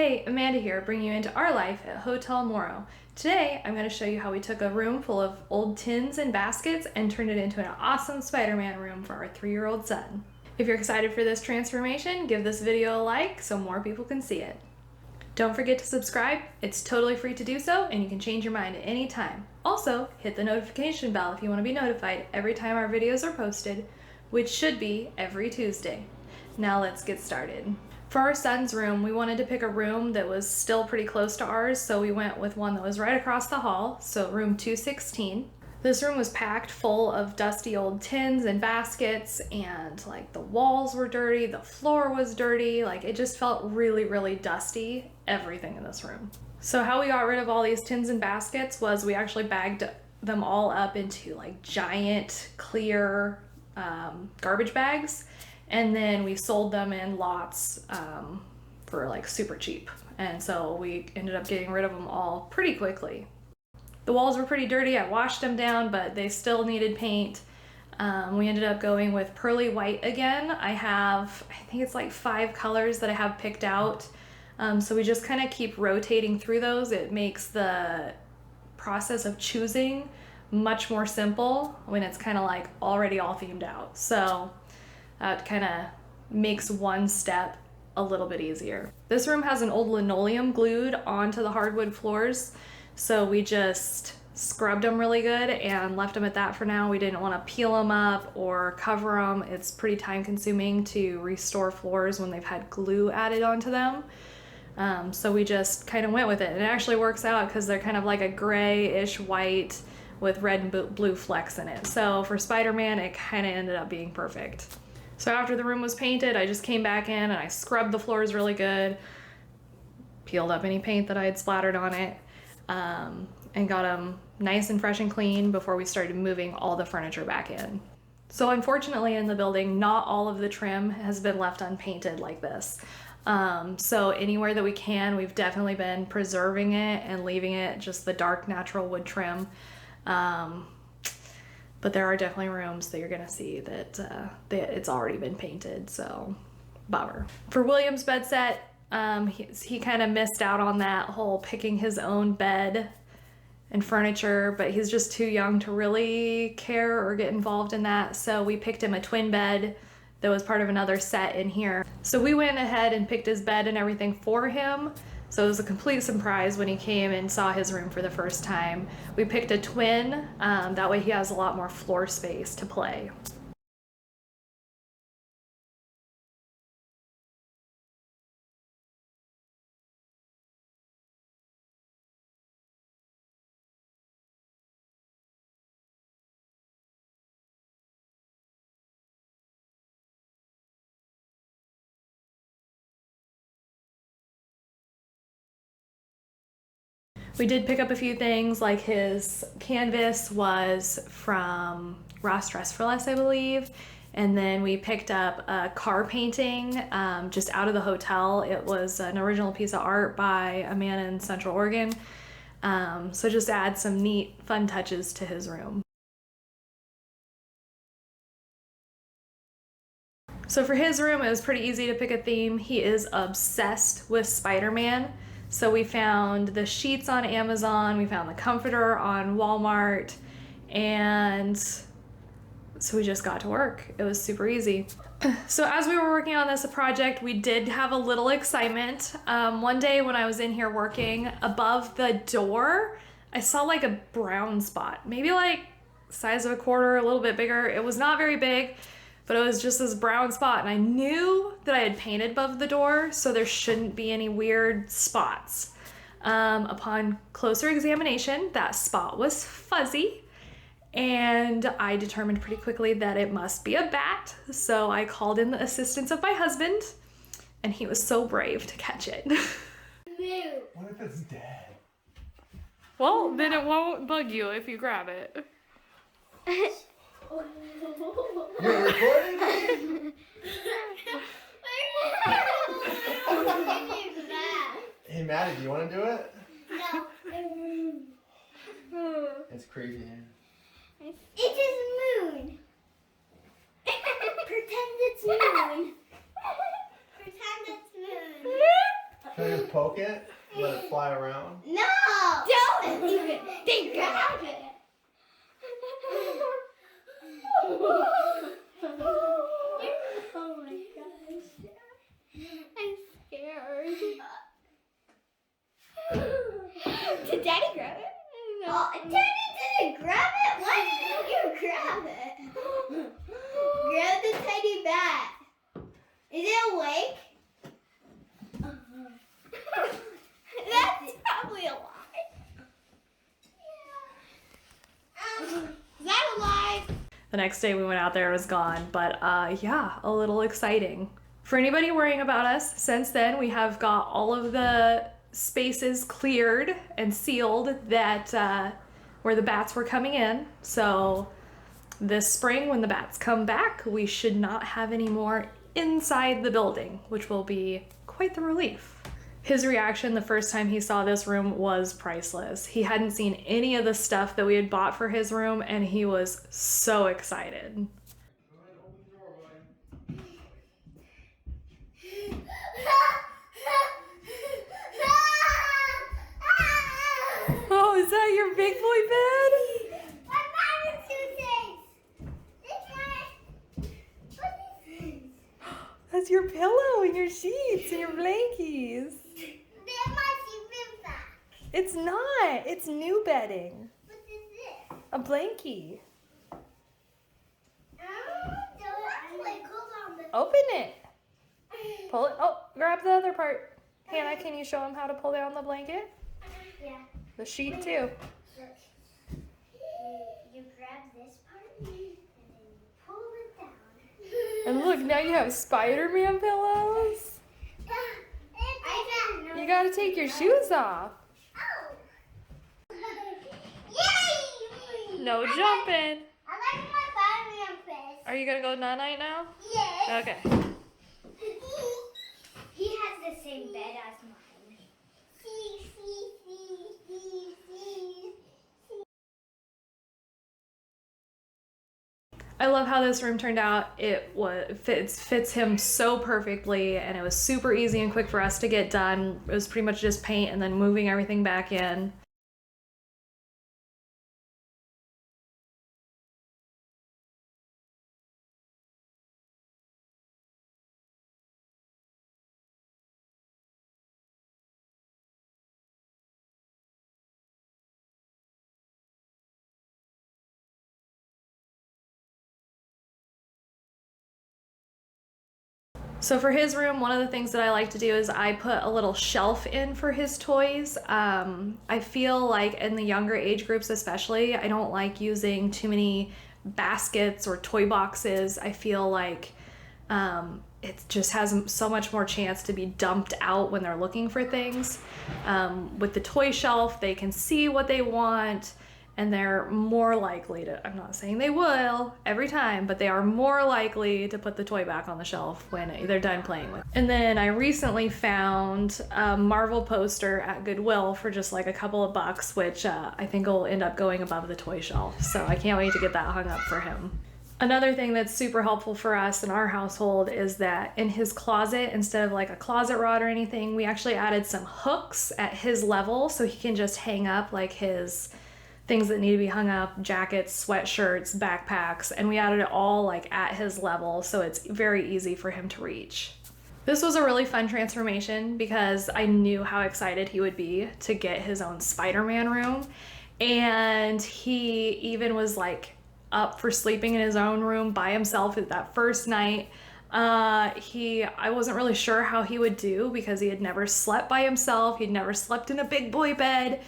Hey, Amanda here, bringing you into our life at Hotel Moro. Today, I'm going to show you how we took a room full of old tins and baskets and turned it into an awesome Spider-Man room for our 3-year-old son. If you're excited for this transformation, give this video a like so more people can see it. Don't forget to subscribe. It's totally free to do so, and you can change your mind at any time. Also, hit the notification bell if you want to be notified every time our videos are posted, which should be every Tuesday. Now let's get started. For our son's room, we wanted to pick a room that was still pretty close to ours, so we went with one that was right across the hall, so room 216. This room was packed full of dusty old tins and baskets, and like the walls were dirty, the floor was dirty, like it just felt really, really dusty, everything in this room. So how we got rid of all these tins and baskets was we actually bagged them all up into like giant clear garbage bags. And then we sold them in lots for like super cheap. And so we ended up getting rid of them all pretty quickly. The walls were pretty dirty. I washed them down, but they still needed paint. We ended up going with pearly white again. I think it's like 5 colors that I have picked out. So we just kind of keep rotating through those. It makes the process of choosing much more simple when it's kind of like already all themed out. So that kind of makes one step a little bit easier. This room has an old linoleum glued onto the hardwood floors, so we just scrubbed them really good and left them at that for now. We didn't want to peel them up or cover them. It's pretty time consuming to restore floors when they've had glue added onto them. So we just kind of went with it, and it actually works out because they're kind of like a grayish white with red and blue flecks in it. So for Spider-Man, it kind of ended up being perfect. So after the room was painted, I just came back in and I scrubbed the floors really good, peeled up any paint that I had splattered on it, and got them nice and fresh and clean before we started moving all the furniture back in. So unfortunately in the building, not all of the trim has been left unpainted like this. So anywhere that we can, we've definitely been preserving it and leaving it just the dark natural wood trim. But there are definitely rooms that you're gonna see that it's already been painted, so bummer. For William's bed set, he kind of missed out on that whole picking his own bed and furniture, but he's just too young to really care or get involved in that, so we picked him a twin bed that was part of another set in here. So we went ahead and picked his bed and everything for him. So it was a complete surprise when he came and saw his room for the first time. We picked a twin, that way he has a lot more floor space to play. We did pick up a few things, like his canvas was from Ross Dress for Less, I believe. And then we picked up a car painting just out of the hotel. It was an original piece of art by a man in Central Oregon. So just add some neat, fun touches to his room. So for his room, it was pretty easy to pick a theme. He is obsessed with Spider-Man. So we found the sheets on Amazon, we found the comforter on Walmart, and so we just got to work. It was super easy. So as we were working on this project, we did have a little excitement. One day when I was in here working, above the door, I saw like a brown spot, maybe like size of a quarter, a little bit bigger. It was not very big, but it was just this brown spot, and I knew that I had painted above the door, so there shouldn't be any weird spots. Upon closer examination, that spot was fuzzy, and I determined pretty quickly that it must be a bat, so I called in the assistance of my husband, and he was so brave to catch it. What if it's dead? Well, then it won't bug you if you grab it. You're recording? Hey Maddie, do you want to do it? No. It's creepy. It is moon. Pretend it's moon. Pretend it's moon. Should I just poke it? Let it fly around? No! Don't even think about it. Oh my gosh. I'm scared. Did Daddy grab it? No. Oh, Daddy didn't grab it? Why didn't you grab it? Grab the teddy bat. Is it awake? That's probably alive. Yeah. Is that alive? The next day we went out there, it was gone, but yeah, a little exciting. For anybody worrying about us, since then we have got all of the spaces cleared and sealed that where the bats were coming in. So this spring when the bats come back, we should not have any more inside the building, which will be quite the relief. His reaction the first time he saw this room was priceless. He hadn't seen any of the stuff that we had bought for his room, and he was so excited. Oh, is that your big boy bed? My mom is two things. What is this? That's your pillow and your sheets and your blankies. They must be back. It's not. It's new bedding. What is this? A blankie. Open it. Pull it. Oh, grab the other part. Hannah, can you show him how to pull down the blanket? Yeah. The sheet too. Look. You grab this part and then you pull it down. And look, now you have Spiderman pillows. I didn't know. You gotta take your shoes off. Oh. Yay! No jumping. I like my Spiderman face. Are you gonna go night-night now? Yes. Okay. He has the same bed as mine. I love how this room turned out. It fits him so perfectly, and it was super easy and quick for us to get done. It was pretty much just paint and then moving everything back in. So for his room, one of the things that I like to do is I put a little shelf in for his toys. I feel like in the younger age groups especially, I don't like using too many baskets or toy boxes. I feel like it just has so much more chance to be dumped out when they're looking for things. With the toy shelf, they can see what they want, and they're more likely to, I'm not saying they will every time, but they are more likely to put the toy back on the shelf when they're done playing with it. And then I recently found a Marvel poster at Goodwill for just like a couple of bucks, which I think will end up going above the toy shelf. So I can't wait to get that hung up for him. Another thing that's super helpful for us in our household is that in his closet, instead of like a closet rod or anything, we actually added some hooks at his level so he can just hang up like his things that need to be hung up, jackets, sweatshirts, backpacks, and we added it all like at his level so it's very easy for him to reach. This was a really fun transformation because I knew how excited he would be to get his own Spider-Man room, and he even was like up for sleeping in his own room by himself that first night. I wasn't really sure how he would do because he had never slept by himself. He'd never slept in a big boy bed.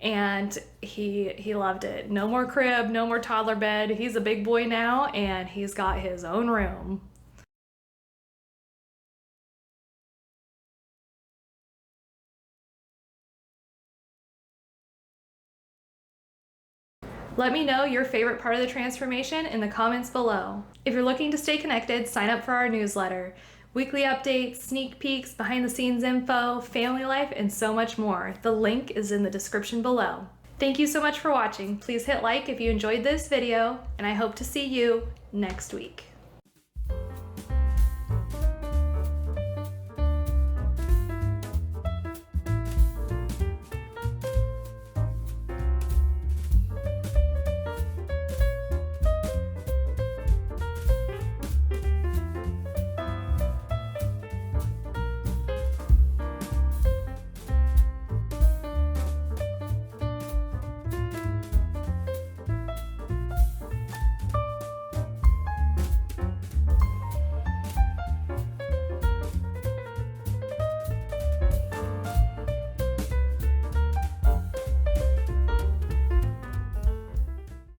And he loved it. No more crib, no more toddler bed. He's a big boy now, and he's got his own room. Let me know your favorite part of the transformation in the comments below. If you're looking to stay connected, sign up for our newsletter. Weekly updates, sneak peeks, behind the scenes info, family life, and so much more. The link is in the description below. Thank you so much for watching. Please hit like if you enjoyed this video, and I hope to see you next week.